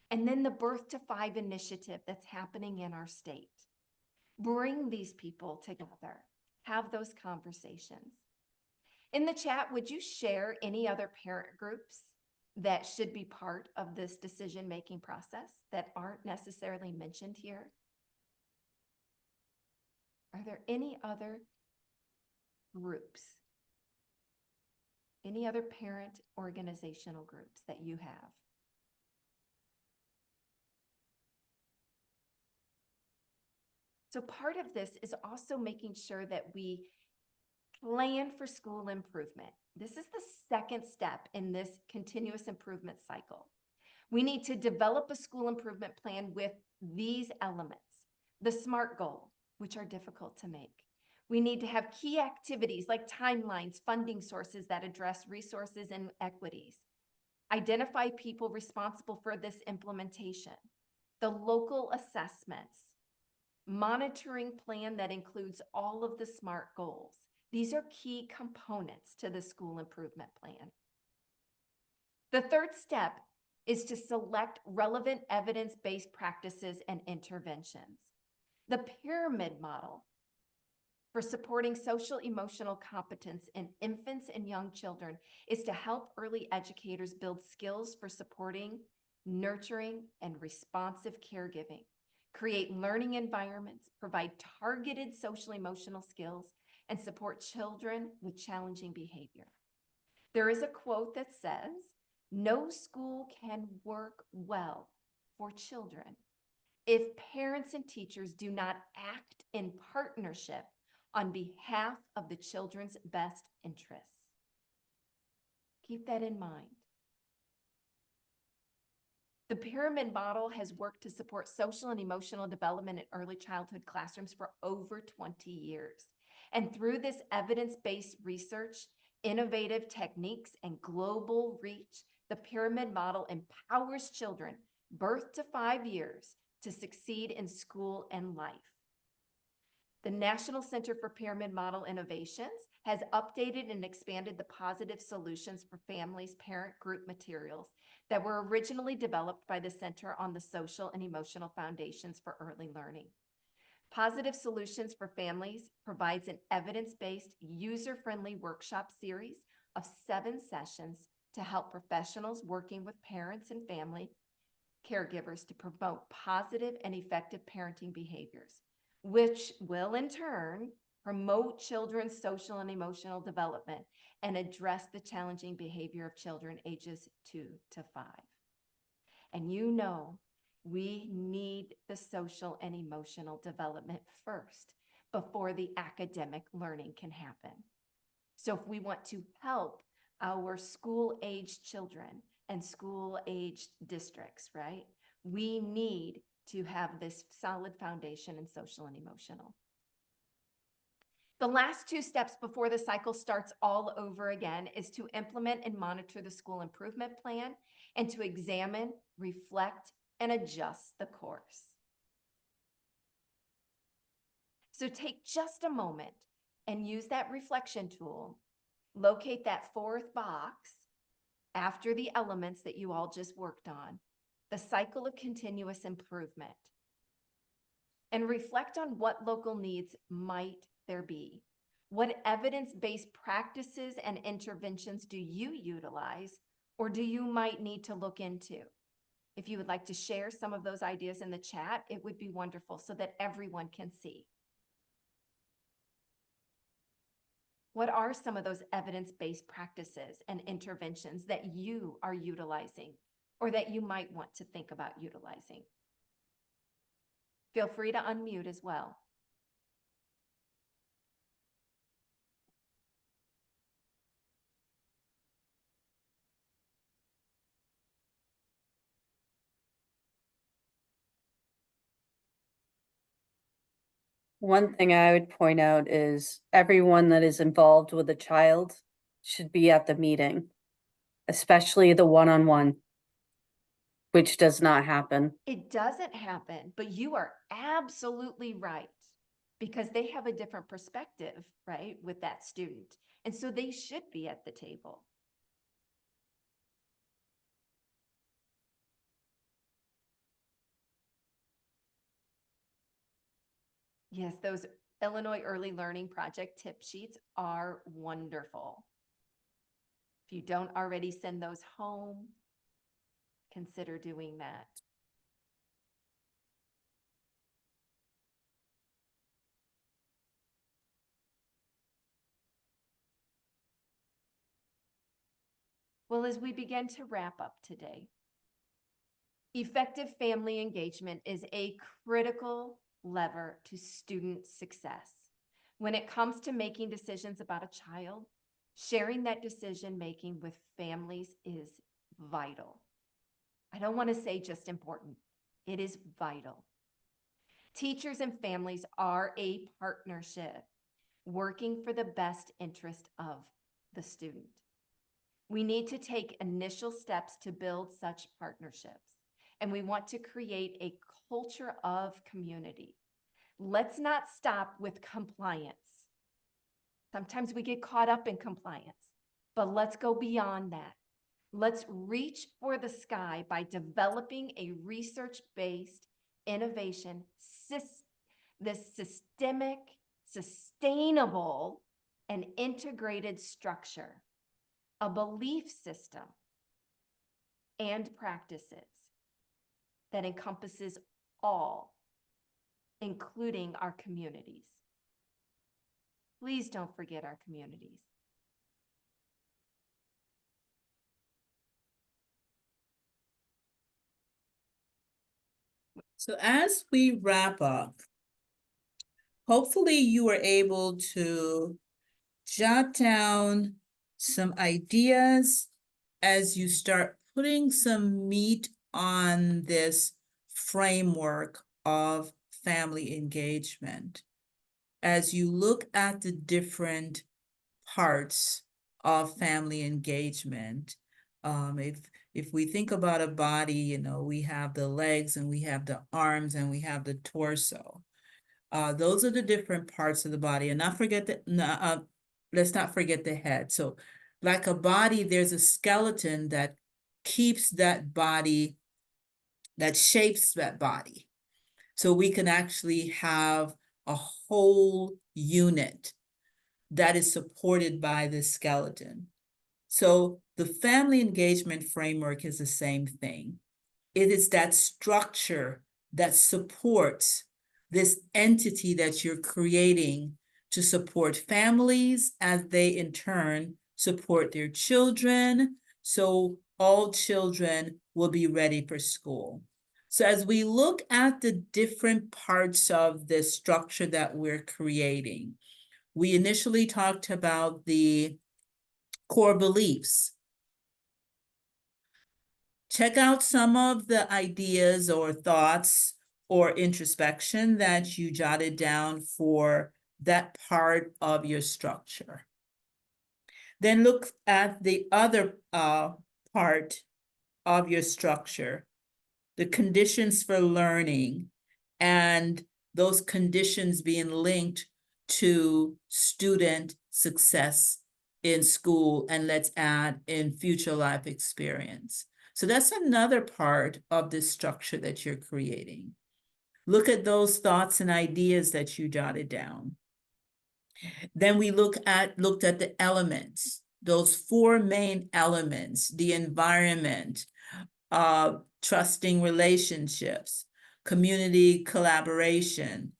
and then the Birth to 5 initiative that's happening in our state. Bring these people together, have those conversations. In the chat, would you share any other parent groups that should be part of this decision-making process that aren't necessarily mentioned here? Are there any other groups? Any other parent organizational groups that you have? So part of this is also making sure that we plan for school improvement. This is the second step in this continuous improvement cycle. We need to develop a school improvement plan with these elements. The SMART goal, which are difficult to make. We need to have key activities like timelines, funding sources that address resources and equities. Identify people responsible for this implementation. The local assessments. Monitoring plan that includes all of the SMART goals. These are key components to the school improvement plan. The third step is to select relevant evidence-based practices and interventions. The pyramid model for supporting social emotional competence in infants and young children is to help early educators build skills for supporting, nurturing, and responsive caregiving, create learning environments, provide targeted social emotional skills, and support children with challenging behavior. There is a quote that says, "No school can work well for children if parents and teachers do not act in partnership on behalf of the children's best interests." Keep that in mind. The pyramid model has worked to support social and emotional development in early childhood classrooms for over 20 years. And through this evidence-based research, innovative techniques, and global reach, the pyramid model empowers children birth to 5 years to succeed in school and life. The National Center for Pyramid Model Innovations has updated and expanded the positive solutions for families parent group materials that were originally developed by the Center on the Social and Emotional Foundations for Early Learning. Positive Solutions for Families provides an evidence-based, user-friendly workshop series of 7 sessions to help professionals working with parents and family caregivers to promote positive and effective parenting behaviors, which will in turn promote children's social and emotional development and address the challenging behavior of children ages 2 to 5. And you know, we need the social and emotional development first before the academic learning can happen. So if we want to help our school-aged children and school-aged districts, right, we need to have this solid foundation in social and emotional. The last 2 steps before the cycle starts all over again is to implement and monitor the school improvement plan and to examine, reflect, and adjust the course. So take just a moment and use that reflection tool. Locate that 4th box after the elements that you all just worked on, the cycle of continuous improvement, and reflect on what local needs might there be. What evidence-based practices and interventions do you utilize or do you might need to look into? If you would like to share some of those ideas in the chat, it would be wonderful so that everyone can see. What are some of those evidence-based practices and interventions that you are utilizing or that you might want to think about utilizing? Feel free to unmute as well. One thing I would point out is everyone that is involved with a child should be at the meeting, especially the one-on-one, which does not happen. It doesn't happen, but you are absolutely right because they have a different perspective, right, with that student. And so they should be at the table. Yes, those Illinois Early Learning Project tip sheets are wonderful. If you don't already send those home, consider doing that. Well, as we begin to wrap up today, effective family engagement is a critical lever to student success. When it comes to making decisions about a child, sharing that decision-making with families is vital. I don't want to say just important, it is vital. Teachers and families are a partnership working for the best interest of the student. We need to take initial steps to build such partnerships, and we want to create a culture of community. Let's not stop with compliance. Sometimes we get caught up in compliance, but let's go beyond that. Let's reach for the sky by developing a research-based innovation, this systemic, sustainable, and integrated structure, a belief system, and practices that encompasses all, including our communities. Please don't forget our communities. So as we wrap up, hopefully you were able to jot down some ideas as you start putting some meat on this framework of family engagement. as you look at the different parts of family engagement, if we think about a body, you know, we have the legs and we have the arms and we have the torso. Those are the different parts of the body, and let's not forget the head. So like a body, there's a skeleton that keeps that body, that shapes that body. So we can actually have a whole unit that is supported by the skeleton. So the family engagement framework is the same thing. It is that structure that supports this entity that you're creating to support families as they in turn support their children, so all children will be ready for school. So as we look at the different parts of this structure that we're creating, we initially talked about the core beliefs. Check out some of the ideas or thoughts or introspection that you jotted down for that part of your structure. Then look at the other part of your structure, the conditions for learning, and those conditions being linked to student success in school, and let's add in future life experience. So that's another part of this structure that you're creating. Look at those thoughts and ideas that you jotted down. Then we looked at the elements, those 4 main elements: the environment, trusting relationships, community collaboration.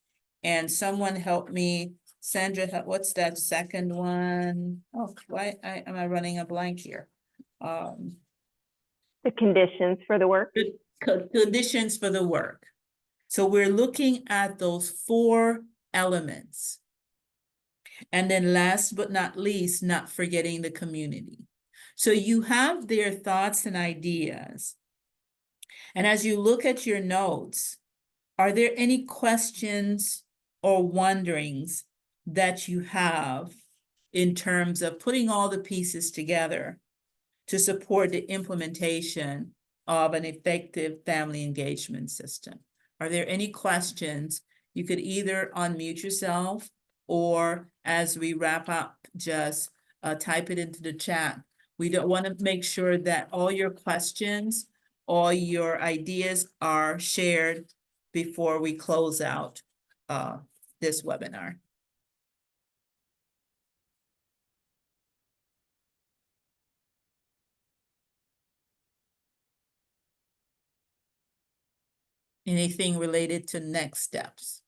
And someone help me, Sandra, what's that second one? Oh, why am I running a blank here? The conditions for the work. Conditions for the work. So we're looking at those 4 elements. And then last but not least, not forgetting the community. So you have their thoughts and ideas. And as you look at your notes, are there any questions or wonderings that you have in terms of putting all the pieces together to support the implementation of an effective family engagement system? Are there any questions? You could either unmute yourself, or as we wrap up, just type it into the chat. We don't want to make sure that all your questions, all your ideas are shared before we close out this webinar. Anything related to next steps?